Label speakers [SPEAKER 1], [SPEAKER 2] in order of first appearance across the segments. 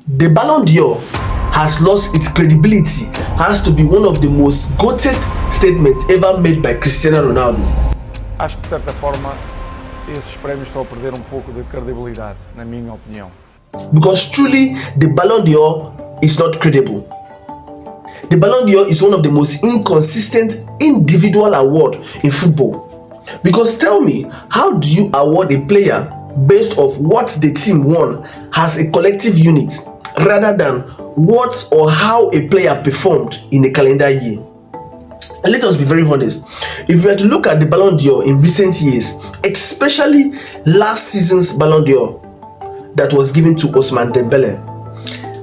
[SPEAKER 1] The Ballon d'Or has lost its credibility has to be one of the most goated statements ever made by Cristiano Ronaldo.
[SPEAKER 2] Acho que de certa forma esses prémios estão a perder pouco de credibilidade, na minha opinião.
[SPEAKER 1] Because truly the Ballon d'Or is not credible. The Ballon d'Or is one of the most inconsistent individual award in football. Because tell me, how do you award a player based off what the team won as a collective unit rather than what or how a player performed in a calendar year? And let us be very honest. If we were to look at the Ballon d'Or in recent years, especially last season's Ballon d'Or that was given to Ousmane Dembele,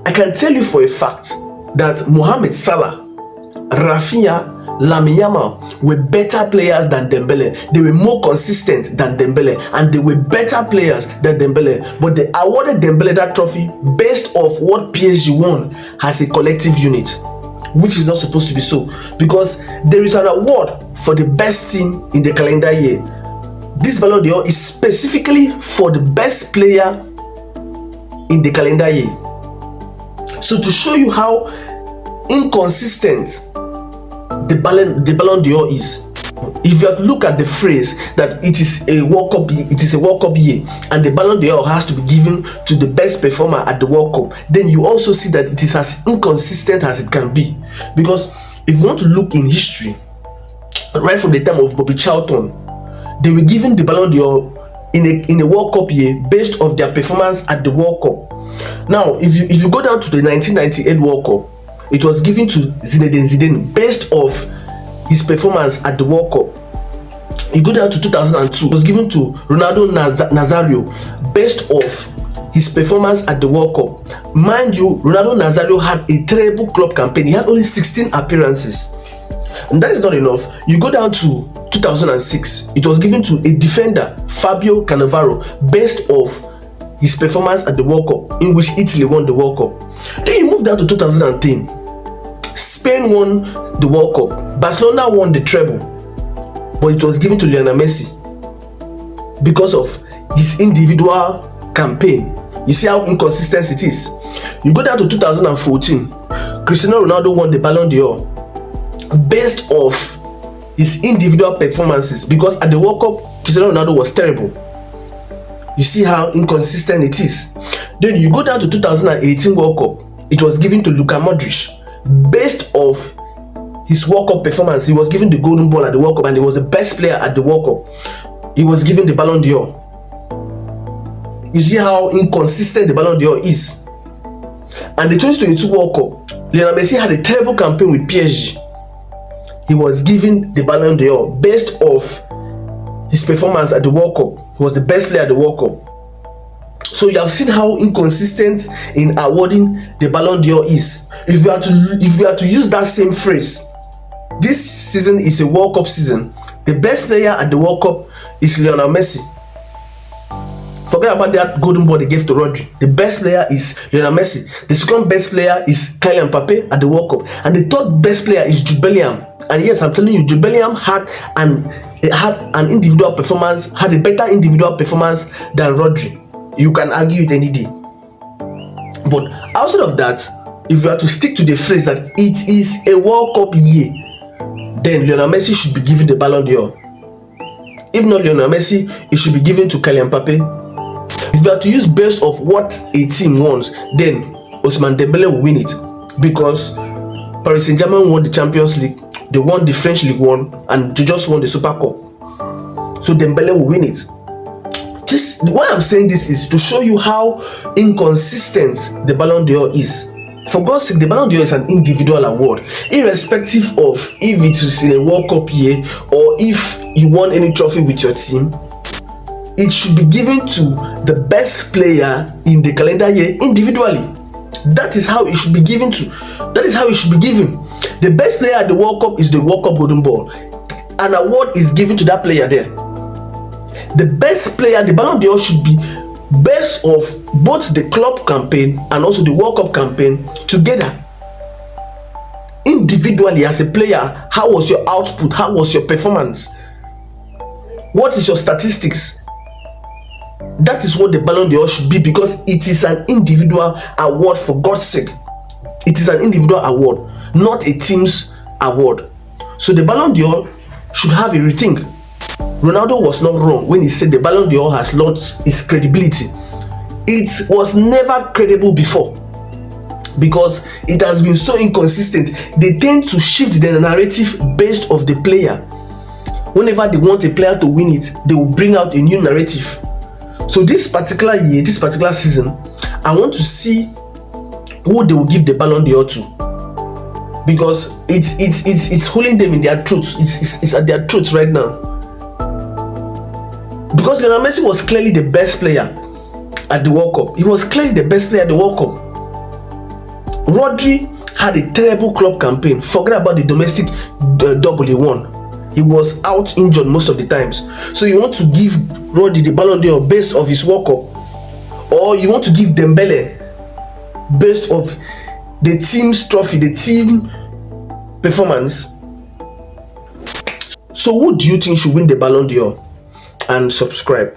[SPEAKER 1] I can tell you for a fact that Mohamed Salah, Rafinha, Lamine Yamal were better players than Dembele. They were more consistent than Dembele, and they were better players than Dembele. But they awarded Dembele that trophy based off what PSG won as a collective unit, which is not supposed to be so, because there is an award for the best team in the calendar year. This Ballon d'Or is specifically for the best player in the calendar year. So to show you how inconsistent the Ballon d'Or is, if you look at the phrase that it is a World Cup year, and the Ballon d'Or has to be given to the best performer at the World Cup, then you also see that it is as inconsistent as it can be. Because if you want to look in history, right from the time of Bobby Charlton, they were given the Ballon d'Or in a World Cup year based off their performance at the World Cup. Now, if you go down to the 1998 World Cup, it was given to Zinedine Zidane based off his performance at the World Cup. You go down to 2002, it was given to Ronaldo Nazario based off his performance at the World Cup. Mind you, Ronaldo Nazario had a terrible club campaign. He had only 16 appearances. And that is not enough. You go down to 2006, it was given to a defender, Fabio Cannavaro, based off his performance at the World Cup, in which Italy won the World Cup. Then you move down to 2010. Spain won the World Cup. Barcelona won the treble, but it was given to Lionel Messi because of his individual campaign. You see how inconsistent it is. You go down to 2014. Cristiano Ronaldo won the Ballon d'Or based off his individual performances, because at the World Cup, Cristiano Ronaldo was terrible. You see how inconsistent it is. Then you go down to 2018 World Cup. It was given to Luka Modric based off his World Cup performance. He was given the golden ball at the World Cup, and he was the best player at the World Cup. He was given the Ballon d'Or. You see how inconsistent the Ballon d'Or is. And the 2022 World Cup, Lionel Messi had a terrible campaign with PSG. He was given the Ballon d'Or based off his performance at the World Cup. He was the best player at the World Cup. So you have seen how inconsistent in awarding the Ballon d'Or is. If we are to use that same phrase, this season is a World Cup season. The best player at the World Cup is Lionel Messi. Forget about that golden ball they gave to Rodri. The best player is Lionel Messi. The second best player is Kylian Mbappe at the World Cup. And the third best player is Jude Bellingham. And yes, I'm telling you, Jude Bellingham had an individual performance, had a better individual performance than Rodri. You can argue it any day. But outside of that, if you are to stick to the phrase that it is a World Cup year, then Lionel Messi should be given the Ballon d'Or. If not Lionel Messi, it should be given to Kylian Mbappe. If you are to use based of what a team wants, then Ousmane Dembele will win it, because Paris Saint-Germain won the Champions League, they won the French League 1, and they just won the Super Cup. So Dembele will win it. Why I'm saying this is to show you how inconsistent the Ballon d'Or is. For God's sake, the Ballon d'Or is an individual award, irrespective of if it is in a World Cup year or if you won any trophy with your team. It should be given to the best player in the calendar year individually. That is how it should be given to. That is how it should be given. The best player at the World Cup is the World Cup golden ball. An award is given to that player there. The best player, the Ballon d'Or, should be based off both the club campaign and also the World Cup campaign together. Individually, as a player, how was your output? How was your performance? What is your statistics? That is what the Ballon d'Or should be, because it is an individual award, for God's sake. It is an individual award, not a team's award. So the Ballon d'Or should have a rethink. Ronaldo was not wrong when he said the Ballon d'Or has lost its credibility. It was never credible before, because it has been so inconsistent. They tend to shift the narrative based off the player. Whenever they want a player to win it, they will bring out a new narrative. So this particular year, this particular season, I want to see who they will give the Ballon d'Or to, because it's holding them in their truth. It's at their truth right now. Because Lionel Messi was clearly the best player at the World Cup. He was clearly the best player at the World Cup. Rodri had a terrible club campaign. Forget about the domestic double he won. He was out injured most of the times. So you want to give Rodri the Ballon d'Or based off his World Cup, or you want to give Dembele based off the team's trophy, the team performance? So who do you think should win the Ballon d'Or? And subscribe.